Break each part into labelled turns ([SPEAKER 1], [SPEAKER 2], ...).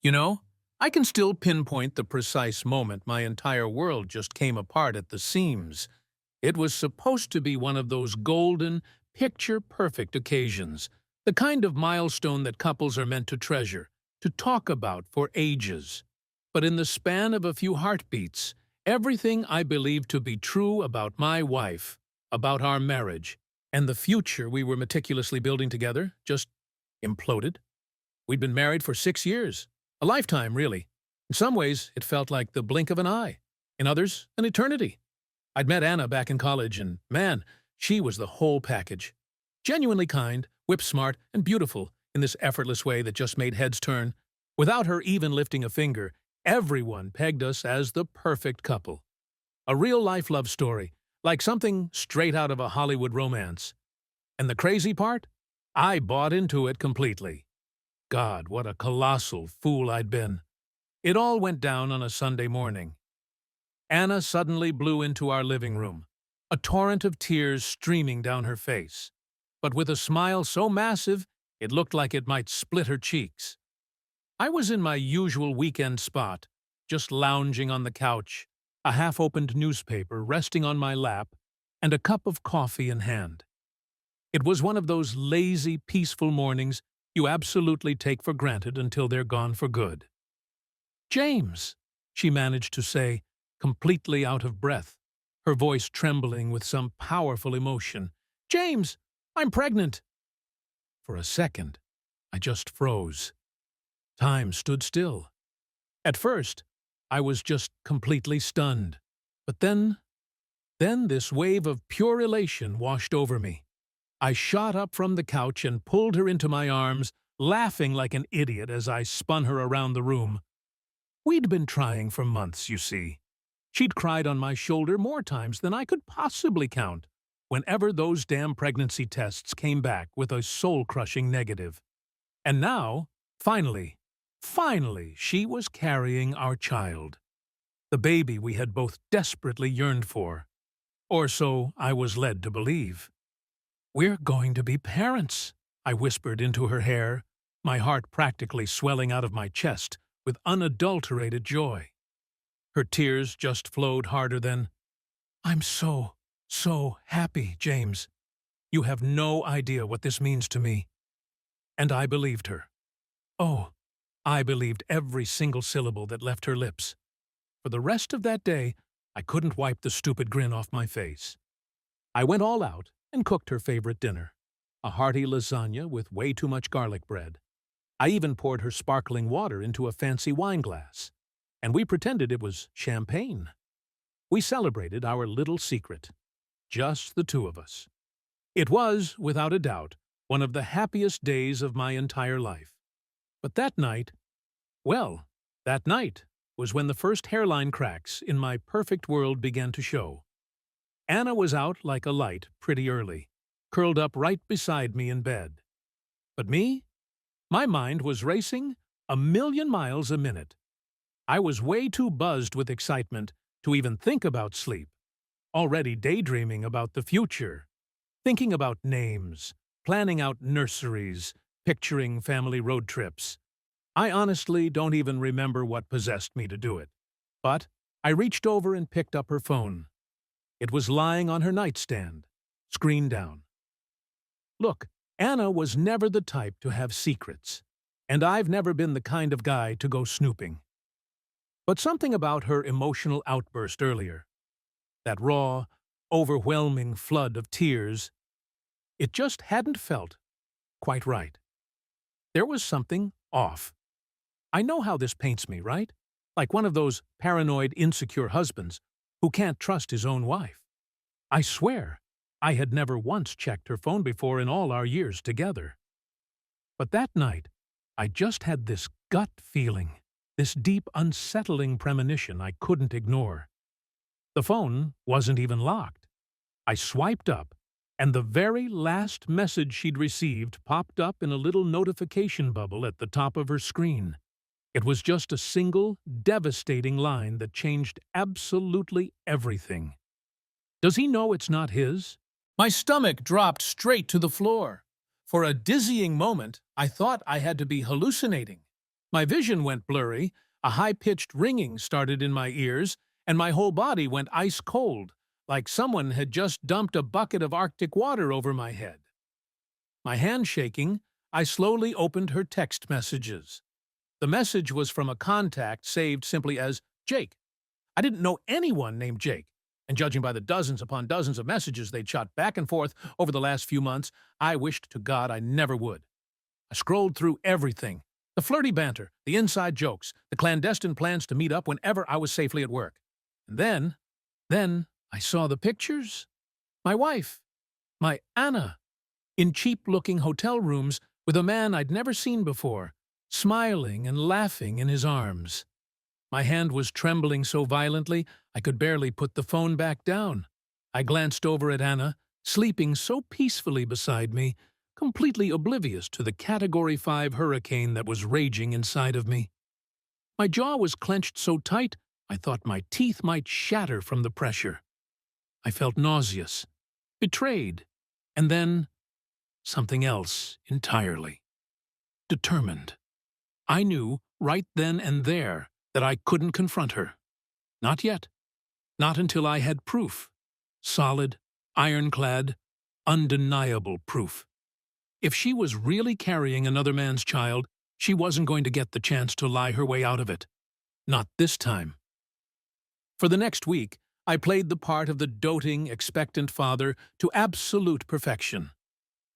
[SPEAKER 1] You know, I can still pinpoint the precise moment my entire world just came apart at the seams. It was supposed to be one of those golden, picture-perfect occasions, the kind of milestone that couples are meant to treasure, to talk about for ages. But in the span of a few heartbeats, everything I believed to be true about my wife, about our marriage, and the future we were meticulously building together just imploded. We'd been married for 6 years. A lifetime, really. In some ways, it felt like the blink of an eye. In others, an eternity. I'd met Anna back in college, and man, she was the whole package. Genuinely kind, whip-smart, and beautiful in this effortless way that just made heads turn. Without her even lifting a finger, everyone pegged us as the perfect couple. A real-life love story, like something straight out of a Hollywood romance. And the crazy part? I bought into it completely. God, what a colossal fool I'd been. It all went down on a Sunday morning. Anna suddenly blew into our living room, a torrent of tears streaming down her face, but with a smile so massive it looked like it might split her cheeks. I was in my usual weekend spot, just lounging on the couch, a half-opened newspaper resting on my lap, and a cup of coffee in hand. It was one of those lazy, peaceful mornings you absolutely take for granted until they're gone for good. "James," she managed to say, completely out of breath, her voice trembling with some powerful emotion. "James, I'm pregnant." For a second, I just froze. Time stood still. At first, I was just completely stunned. But then this wave of pure elation washed over me. I shot up from the couch and pulled her into my arms, laughing like an idiot as I spun her around the room. We'd been trying for months, you see. She'd cried on my shoulder more times than I could possibly count, whenever those damn pregnancy tests came back with a soul-crushing negative. And now, finally, she was carrying our child. The baby we had both desperately yearned for. Or so I was led to believe. "We're going to be parents," I whispered into her hair, my heart practically swelling out of my chest with unadulterated joy. Her tears just flowed harder than, "I'm so happy, James. You have no idea what this means to me." And I believed her. Oh, I believed every single syllable that left her lips. For the rest of that day, I couldn't wipe the stupid grin off my face. I went all out and cooked her favorite dinner, a hearty lasagna with way too much garlic bread. I even poured her sparkling water into a fancy wine glass, and we pretended it was champagne. We celebrated our little secret, just the two of us. It was, without a doubt, one of the happiest days of my entire life. But that night, well, that night was when the first hairline cracks in my perfect world began to show. Anna was out like a light pretty early, curled up right beside me in bed. But me? My mind was racing 1,000,000 miles a minute. I was way too buzzed with excitement to even think about sleep, already daydreaming about the future, thinking about names, planning out nurseries, picturing family road trips. I honestly don't even remember what possessed me to do it. But I reached over and picked up her phone. It was lying on her nightstand, screen down. Look, Anna was never the type to have secrets, and I've never been the kind of guy to go snooping. But something about her emotional outburst earlier, that raw, overwhelming flood of tears, it just hadn't felt quite right. There was something off. I know how this paints me, right? Like one of those paranoid, insecure husbands who can't trust his own wife. I swear, I had never once checked her phone before in all our years together. But that night, I just had this gut feeling, this deep, unsettling premonition I couldn't ignore. The phone wasn't even locked. I swiped up, and the very last message she'd received popped up in a little notification bubble at the top of her screen. It was just a single, devastating line that changed absolutely everything. "Does he know it's not his?" My stomach dropped straight to the floor. For a dizzying moment, I thought I had to be hallucinating. My vision went blurry, a high-pitched ringing started in my ears, and my whole body went ice cold, like someone had just dumped a bucket of Arctic water over my head. My hand shaking, I slowly opened her text messages. The message was from a contact saved simply as Jake. I didn't know anyone named Jake, and judging by the dozens upon dozens of messages they'd shot back and forth over the last few months, I wished to God I never would. I scrolled through everything. The flirty banter, the inside jokes, the clandestine plans to meet up whenever I was safely at work. And then I saw the pictures. My wife, my Anna, in cheap-looking hotel rooms with a man I'd never seen before, smiling and laughing in his arms. My hand was trembling so violently I could barely put the phone back down. I glanced over at Anna, sleeping so peacefully beside me, completely oblivious to the Category 5 hurricane that was raging inside of me. My jaw was clenched so tight I thought my teeth might shatter from the pressure. I felt nauseous, betrayed, and then something else entirely. Determined. I knew, right then and there, that I couldn't confront her. Not yet. Not until I had proof. Solid, ironclad, undeniable proof. If she was really carrying another man's child, she wasn't going to get the chance to lie her way out of it. Not this time. For the next week, I played the part of the doting, expectant father to absolute perfection.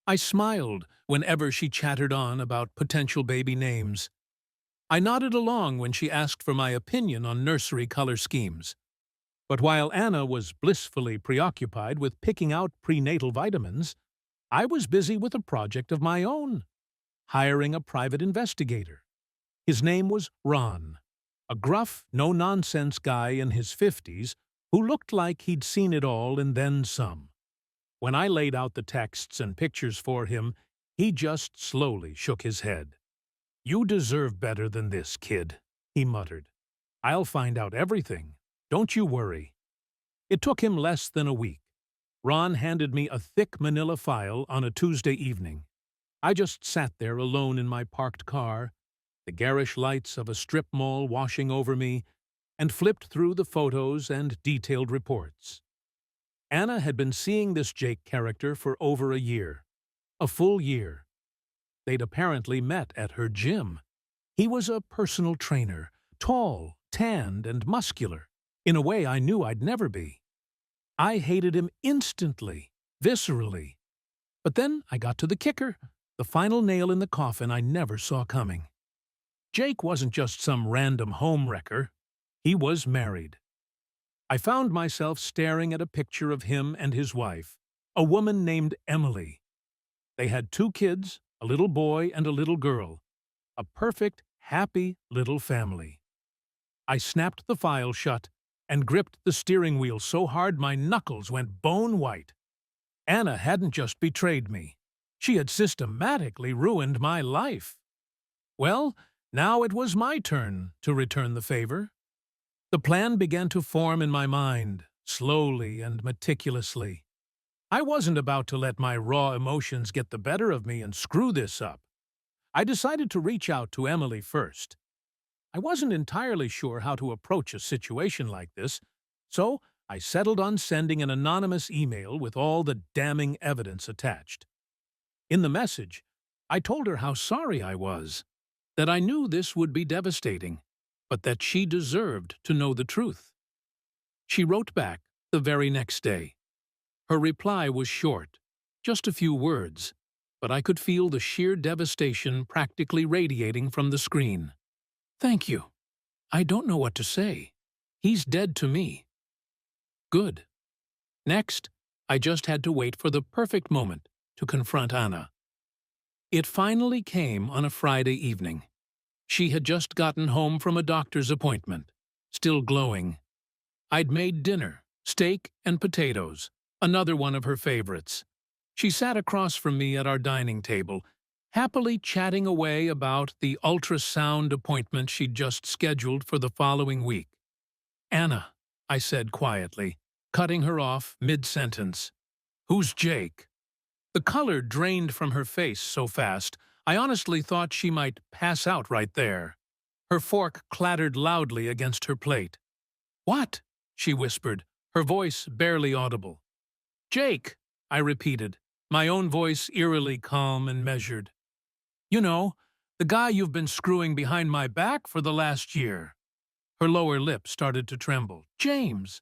[SPEAKER 1] I smiled whenever she chattered on about potential baby names. I nodded along when she asked for my opinion on nursery color schemes. But while Anna was blissfully preoccupied with picking out prenatal vitamins, I was busy with a project of my own, hiring a private investigator. His name was Ron, a gruff, no-nonsense guy in his 50s who looked like he'd seen it all and then some. When I laid out the texts and pictures for him, he just slowly shook his head. "You deserve better than this, kid," he muttered. "I'll find out everything. Don't you worry." It took him less than a week. Ron handed me a thick manila file on a Tuesday evening. I just sat there alone in my parked car, the garish lights of a strip mall washing over me, and flipped through the photos and detailed reports. Anna had been seeing this Jake character for over a year. A full year. They'd apparently met at her gym. He was a personal trainer, tall, tanned, and muscular, in a way I knew I'd never be. I hated him instantly, viscerally. But then I got to the kicker, the final nail in the coffin I never saw coming. Jake wasn't just some random homewrecker. He was married. I found myself staring at a picture of him and his wife, a woman named Emily. They had 2 kids, a little boy and a little girl. A perfect, happy little family. I snapped the file shut and gripped the steering wheel so hard my knuckles went bone white. Anna hadn't just betrayed me. She had systematically ruined my life. Well, now it was my turn to return the favor. The plan began to form in my mind, slowly and meticulously. I wasn't about to let my raw emotions get the better of me and screw this up. I decided to reach out to Emily first. I wasn't entirely sure how to approach a situation like this, so I settled on sending an anonymous email with all the damning evidence attached. In the message, I told her how sorry I was, that I knew this would be devastating, but that she deserved to know the truth. She wrote back the very next day. Her reply was short, just a few words, but I could feel the sheer devastation practically radiating from the screen. "Thank you. I don't know what to say. He's dead to me." Good. Next, I just had to wait for the perfect moment to confront Anna. It finally came on a Friday evening. She had just gotten home from a doctor's appointment, still glowing. I'd made dinner, steak and potatoes, another one of her favorites. She sat across from me at our dining table, happily chatting away about the ultrasound appointment she'd just scheduled for the following week. "Anna," I said quietly, cutting her off mid-sentence. "Who's Jake?" The color drained from her face so fast, I honestly thought she might pass out right there. Her fork clattered loudly against her plate. "What?" she whispered, her voice barely audible. "Jake," I repeated, my own voice eerily calm and measured. "You know, the guy you've been screwing behind my back for the last year." Her lower lip started to tremble. "James,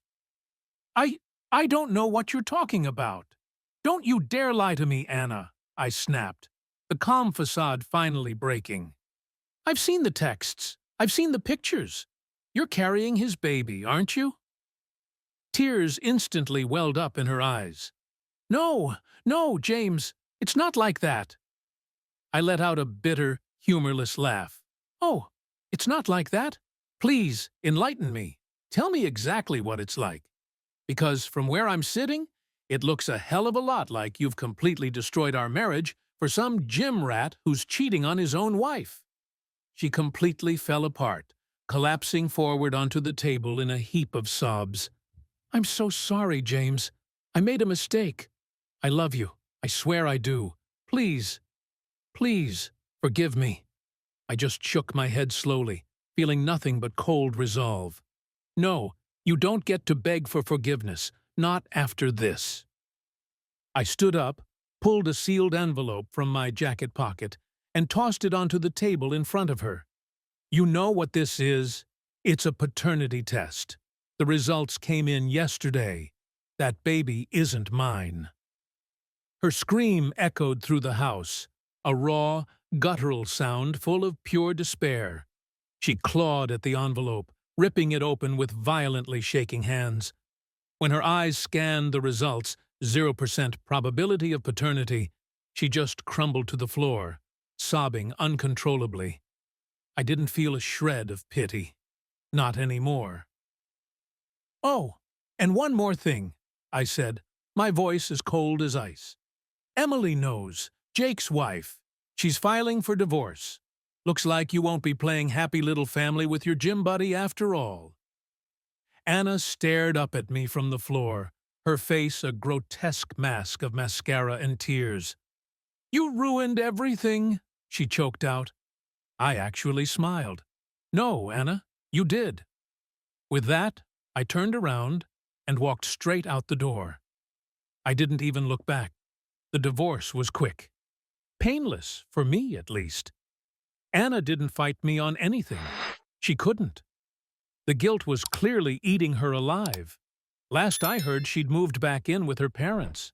[SPEAKER 1] I I don't know what you're talking about." "Don't you dare lie to me, Anna," I snapped, the calm facade finally breaking. "I've seen the texts. I've seen the pictures. You're carrying his baby, aren't you?" Tears instantly welled up in her eyes. "No, no, James, it's not like that." I let out a bitter, humorless laugh. "Oh, it's not like that? Please, enlighten me. Tell me exactly what it's like. Because from where I'm sitting, it looks a hell of a lot like you've completely destroyed our marriage for some gym rat who's cheating on his own wife." She completely fell apart, collapsing forward onto the table in a heap of sobs. "I'm so sorry, James. I made a mistake. I love you. I swear I do. Please, please, forgive me." I just shook my head slowly, feeling nothing but cold resolve. "No, you don't get to beg for forgiveness, not after this." I stood up, pulled a sealed envelope from my jacket pocket, and tossed it onto the table in front of her. "You know what this is? It's a paternity test. The results came in yesterday. That baby isn't mine." Her scream echoed through the house, a raw, guttural sound full of pure despair. She clawed at the envelope, ripping it open with violently shaking hands. When her eyes scanned the results, 0% probability of paternity, she just crumbled to the floor, sobbing uncontrollably. I didn't feel a shred of pity. Not anymore. "Oh, and one more thing," I said, my voice as cold as ice. "Emily knows, Jake's wife. She's filing for divorce. Looks like you won't be playing happy little family with your gym buddy after all." Anna stared up at me from the floor, her face a grotesque mask of mascara and tears. "You ruined everything," she choked out. I actually smiled. "No, Anna, you did." With that, I turned around and walked straight out the door. I didn't even look back. The divorce was quick. Painless, for me at least. Anna didn't fight me on anything. She couldn't. The guilt was clearly eating her alive. Last I heard, she'd moved back in with her parents.